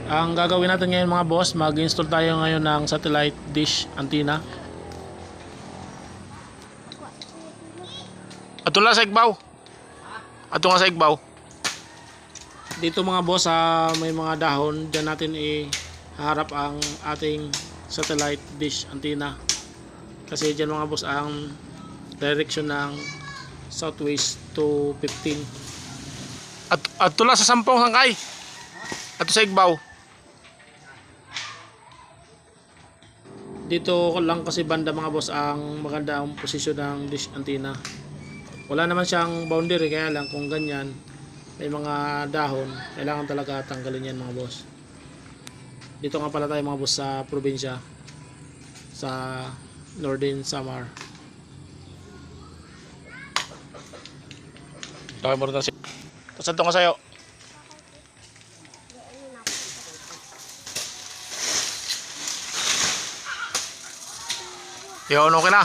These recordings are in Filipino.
Ang gagawin natin ngayon mga boss, mag-install tayo ngayon ng satellite dish antenna. Ato lang sa igbaw. Ato nga sa igbaw. Dito mga boss, may mga dahon. Diyan natin iharap ang ating satellite dish antenna. Kasi diyan mga boss ang direction ng southwest to 15. Ato lang sa 10 sangkay. Ato sa igbaw. Dito lang kasi banda mga boss ang maganda ang posisyon ng dish antenna. Wala naman siyang boundary, kaya lang kung ganyan may mga dahon, kailangan talaga tanggalin yan mga boss. Dito nga pala tayo mga boss sa probinsya, sa Northern Samar. Okay mo rin. Tapos ito nga sa'yo. Yun, okay na.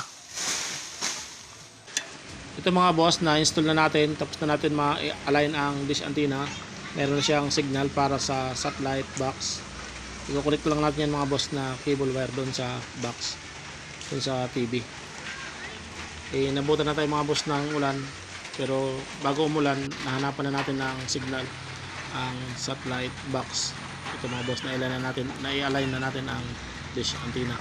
Ito mga boss, na-install na natin. Tapos na natin ma-align ang dish antenna. Meron na siyang signal para sa satellite box. I-connect lang natin yan mga boss na cable wire doon sa box, doon sa TV. Nabutan na tayo mga boss ng ulan. Pero bago umulan, nahanapan na natin ng signal ang satellite box. Ito mga boss, na-align na natin ang dish antenna.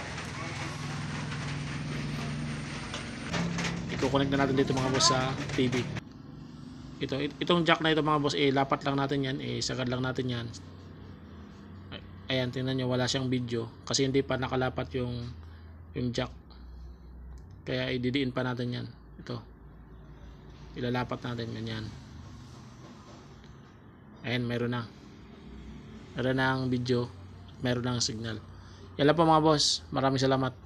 I-connect na natin dito mga boss sa TV. Itong jack na ito mga boss, lapat lang natin yan, sagad lang natin yan. Ayan, tingnan nyo, wala siyang video kasi hindi pa nakalapat yung jack. Kaya ididiin pa natin yan. Ito, ilalapat natin ganyan. Ayan, meron na ang video, meron na ang signal. Yan lang po mga boss, maraming salamat.